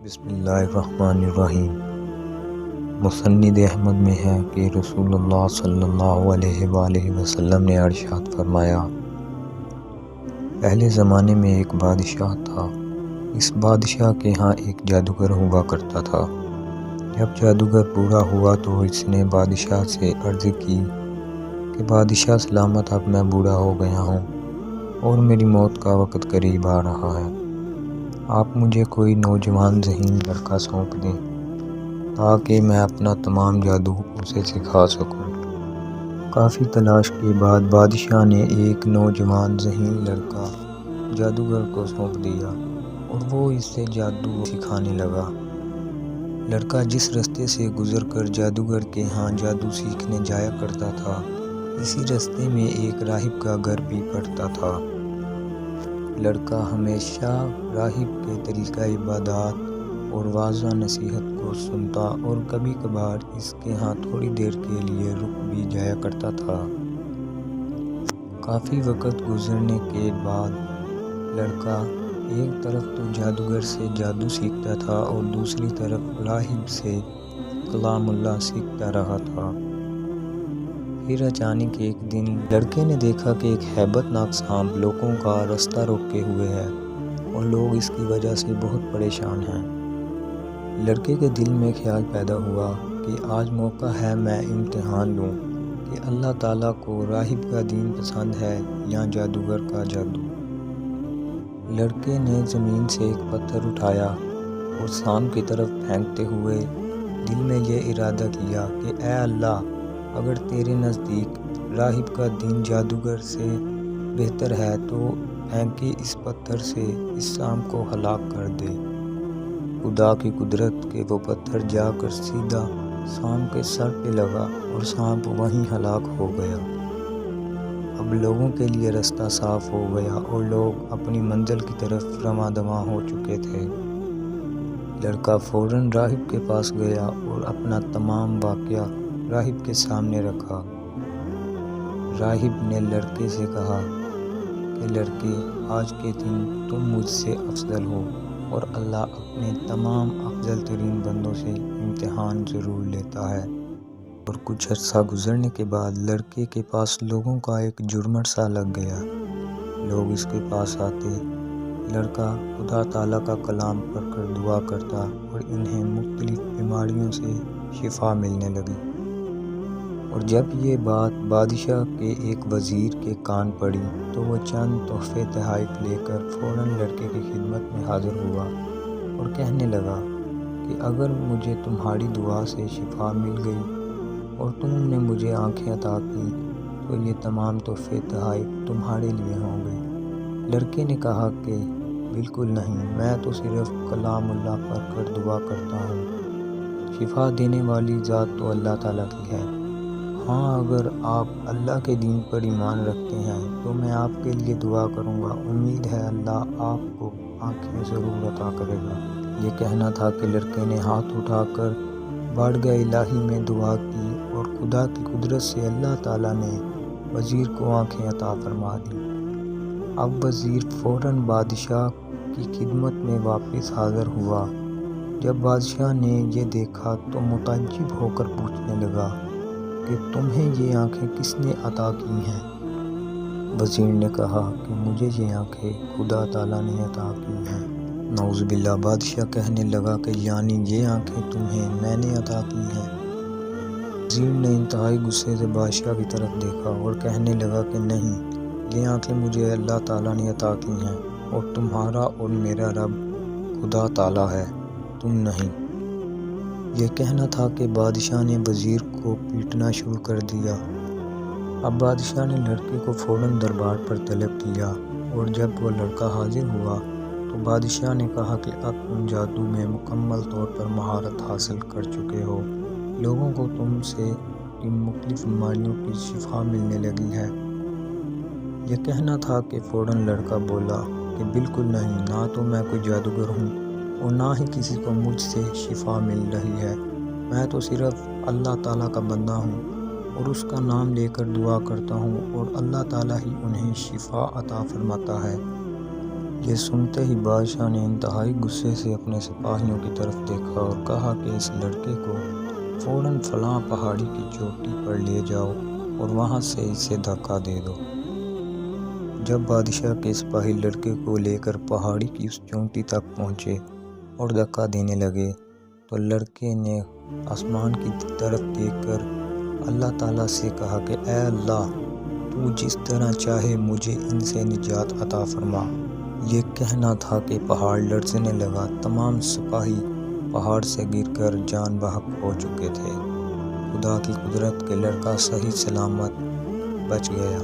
بسم اللہ الرحمن الرحیم۔ مسند احمد میں ہے کہ رسول اللہ صلی اللہ علیہ وآلہ وسلم نے ارشاد فرمایا، پہلے زمانے میں ایک بادشاہ تھا۔ اس بادشاہ کے ہاں ایک جادوگر ہوا کرتا تھا۔ جب جادوگر بوڑھا ہوا تو اس نے بادشاہ سے عرض کی کہ بادشاہ سلامت، اب میں بوڑھا ہو گیا ہوں اور میری موت کا وقت قریب آ رہا ہے۔ آپ مجھے کوئی نوجوان ذہین لڑکا سونپ دیں تاکہ میں اپنا تمام جادو اسے سکھا سکوں۔ کافی تلاش کے بعد بادشاہ نے ایک نوجوان ذہین لڑکا جادوگر کو سونپ دیا اور وہ اسے جادو سکھانے لگا۔ لڑکا جس رستے سے گزر کر جادوگر کے ہاں جادو سیکھنے جایا کرتا تھا، اسی رستے میں ایک راہب کا گھر بھی پڑتا تھا۔ لڑکا ہمیشہ راہب کے طریقہ عبادات اور واضح نصیحت کو سنتا اور کبھی کبھار اس کے ہاں تھوڑی دیر کے لیے رک بھی جایا کرتا تھا۔ کافی وقت گزرنے کے بعد لڑکا ایک طرف تو جادوگر سے جادو سیکھتا تھا اور دوسری طرف راہب سے کلام اللہ سیکھتا رہا تھا۔ پھر اچانک ایک دن لڑکے نے دیکھا کہ ایک ہیبت ناک سانپ لوگوں کا راستہ روکے ہوئے ہے اور لوگ اس کی وجہ سے بہت پریشان ہیں۔ لڑکے کے دل میں خیال پیدا ہوا کہ آج موقع ہے میں امتحان لوں کہ اللہ تعالیٰ کو راہب کا دین پسند ہے یا جادوگر کا جادو۔ لڑکے نے زمین سے ایک پتھر اٹھایا اور سانپ کی طرف پھینکتے ہوئے دل میں یہ ارادہ کیا کہ اے اللہ، اگر تیرے نزدیک راہب کا دین جادوگر سے بہتر ہے تو پھینکے اس پتھر سے اس سانپ کو ہلاک کر دے۔ خدا کی قدرت کہ وہ پتھر جا کر سیدھا سانپ کے سر پہ لگا اور سانپ وہیں ہلاک ہو گیا۔ اب لوگوں کے لیے راستہ صاف ہو گیا اور لوگ اپنی منزل کی طرف رواں دواں ہو چکے تھے۔ لڑکا فوراً راہب کے پاس گیا اور اپنا تمام واقعہ راہب کے سامنے رکھا۔ راہب نے لڑکے سے کہا کہ لڑکے، آج کے دن تم مجھ سے افضل ہو اور اللہ اپنے تمام افضل ترین بندوں سے امتحان ضرور لیتا ہے۔ اور کچھ عرصہ گزرنے کے بعد لڑکے کے پاس لوگوں کا ایک جھرمٹ سا لگ گیا۔ لوگ اس کے پاس آتے، لڑکا خدا تعالیٰ کا کلام پڑھ کر دعا کرتا اور انہیں مختلف بیماریوں سے شفا ملنے لگی۔ اور جب یہ بات بادشاہ کے ایک وزیر کے کان پڑی تو وہ چند تحفے تحائف لے کر فوراً لڑکے کی خدمت میں حاضر ہوا اور کہنے لگا کہ اگر مجھے تمہاری دعا سے شفا مل گئی اور تم نے مجھے آنکھیں عطا کی تو یہ تمام تحفے تحائف تمہارے لیے ہوں گے۔ لڑکے نے کہا کہ بالکل نہیں، میں تو صرف کلام اللہ پڑھ کر دعا کرتا ہوں۔ شفا دینے والی ذات تو اللہ تعالیٰ کی ہے۔ ہاں، اگر آپ اللہ کے دین پر ایمان رکھتے ہیں تو میں آپ کے لیے دعا کروں گا، امید ہے اللہ آپ کو آنکھیں ضرور عطا کرے گا۔ یہ کہنا تھا کہ لڑکے نے ہاتھ اٹھا کر بارگاہ الہی میں دعا کی اور خدا کی قدرت سے اللہ تعالیٰ نے وزیر کو آنکھیں عطا فرما دیں۔ اب وزیر فوراً بادشاہ کی خدمت میں واپس حاضر ہوا۔ جب بادشاہ نے یہ دیکھا تو متعجب ہو کر پوچھنے لگا کہ تمہیں یہ آنکھیں کس نے عطا کی ہیں؟ وزیر نے کہا کہ مجھے یہ آنکھیں خدا تعالیٰ نے عطا کی ہیں۔ نعوذ باللہ! بادشاہ کہنے لگا کہ یعنی یہ آنکھیں تمہیں میں نے عطا کی ہیں؟ وزیر نے انتہائی غصے سے بادشاہ کی طرف دیکھا اور کہنے لگا کہ نہیں، یہ آنکھیں مجھے اللہ تعالیٰ نے عطا کی ہیں اور تمہارا اور میرا رب خدا تعالیٰ ہے، تم نہیں۔ یہ کہنا تھا کہ بادشاہ نے وزیر کو پیٹنا شروع کر دیا۔ اب بادشاہ نے لڑکے کو فوراً دربار پر طلب کیا اور جب وہ لڑکا حاضر ہوا تو بادشاہ نے کہا کہ اب تم جادو میں مکمل طور پر مہارت حاصل کر چکے ہو، لوگوں کو تم سے کی مختلف بیماریوں کی شفا ملنے لگی ہے۔ یہ کہنا تھا کہ فوراً لڑکا بولا کہ بالکل نہیں، نہ تو میں کوئی جادوگر ہوں اور نہ ہی کسی کو مجھ سے شفا مل رہی ہے، میں تو صرف اللہ تعالیٰ کا بندہ ہوں اور اس کا نام لے کر دعا کرتا ہوں اور اللہ تعالیٰ ہی انہیں شفا عطا فرماتا ہے۔ یہ سنتے ہی بادشاہ نے انتہائی غصے سے اپنے سپاہیوں کی طرف دیکھا اور کہا کہ اس لڑکے کو فوراً فلاں پہاڑی کی چوٹی پر لے جاؤ اور وہاں سے اسے دھکا دے دو۔ جب بادشاہ کے سپاہی لڑکے کو لے کر پہاڑی کی اس چوٹی تک پہنچے اور دھکا دینے لگے تو لڑکے نے آسمان کی طرف دیکھ کر اللہ تعالیٰ سے کہا کہ اے اللہ، تو جس طرح چاہے مجھے ان سے نجات عطا فرما۔ یہ کہنا تھا کہ پہاڑ لرزنے لگا۔ تمام سپاہی پہاڑ سے گر کر جان بحق ہو چکے تھے۔ خدا کی قدرت کہ لڑکا صحیح سلامت بچ گیا۔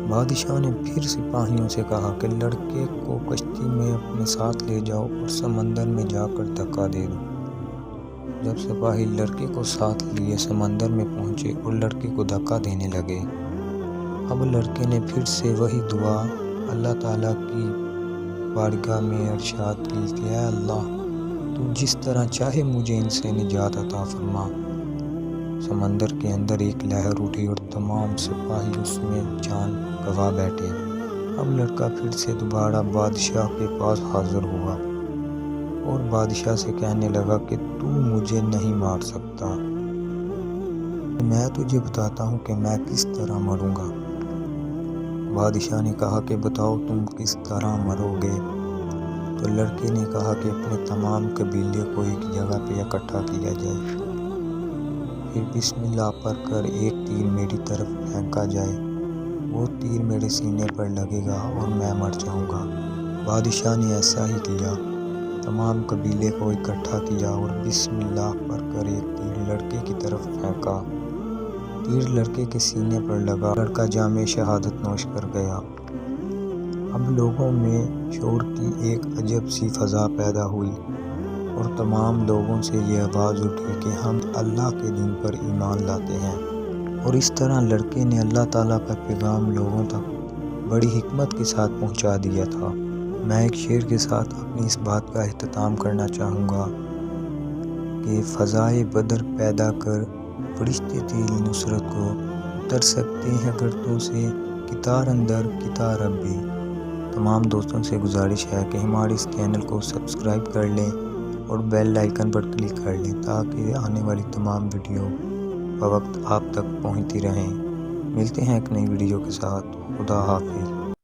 بادشاہ نے پھر سپاہیوں سے کہا کہ لڑکے کو کشتی میں اپنے ساتھ لے جاؤ اور سمندر میں جا کر دھکا دے دو۔ جب سپاہی لڑکے کو ساتھ لیے سمندر میں پہنچے اور لڑکے کو دھکا دینے لگے، اب لڑکے نے پھر سے وہی دعا اللہ تعالیٰ کی بارگاہ میں ارشاد کی کہ اے اللہ، تو جس طرح چاہے مجھے ان سے نجات عطا فرما۔ سمندر کے اندر ایک لہر اٹھی اور تمام سپاہی اس میں جان گنوا بیٹھے۔ اب لڑکا پھر سے دوبارہ بادشاہ کے پاس حاضر ہوا اور بادشاہ سے کہنے لگا کہ تو مجھے نہیں مار سکتا، میں تجھے بتاتا ہوں کہ میں کس طرح مروں گا۔ بادشاہ نے کہا کہ بتاؤ تم کس طرح مرو گے؟ تو لڑکے نے کہا کہ اپنے تمام قبیلے کو ایک جگہ پہ اکٹھا کیا جائے، پھر بسم اللہ پڑھ کر ایک تیر میری طرف پھینکا جائے، وہ تیر میرے سینے پر لگے گا اور میں مر جاؤں گا۔ بادشاہ نے ایسا ہی کیا، تمام قبیلے کو اکٹھا کیا اور بسم اللہ پڑھ کر ایک تیر لڑکے کی طرف پھینکا۔ تیر لڑکے کے سینے پر لگا، لڑکا جامِ شہادت نوش کر گیا۔ اب لوگوں میں شور کی ایک عجب سی فضا پیدا ہوئی اور تمام لوگوں سے یہ آواز اٹھی کہ ہم اللہ کے دین پر ایمان لاتے ہیں۔ اور اس طرح لڑکے نے اللہ تعالیٰ کا پیغام لوگوں تک بڑی حکمت کے ساتھ پہنچا دیا تھا۔ میں ایک شعر کے ساتھ اپنی اس بات کا اختتام کرنا چاہوں گا کہ فضائے بدر پیدا کر فرشتے تیری نصرت کو، اتر سکتے ہیں گردوں سے کتار اندر کتار ربی۔ تمام دوستوں سے گزارش ہے کہ ہمارے اس چینل کو سبسکرائب کر لیں اور بیل آئیکن پر کلک کر لیں تاکہ آنے والی تمام ویڈیو بوقت آپ تک پہنچتی رہیں۔ ملتے ہیں ایک نئی ویڈیو کے ساتھ۔ خدا حافظ۔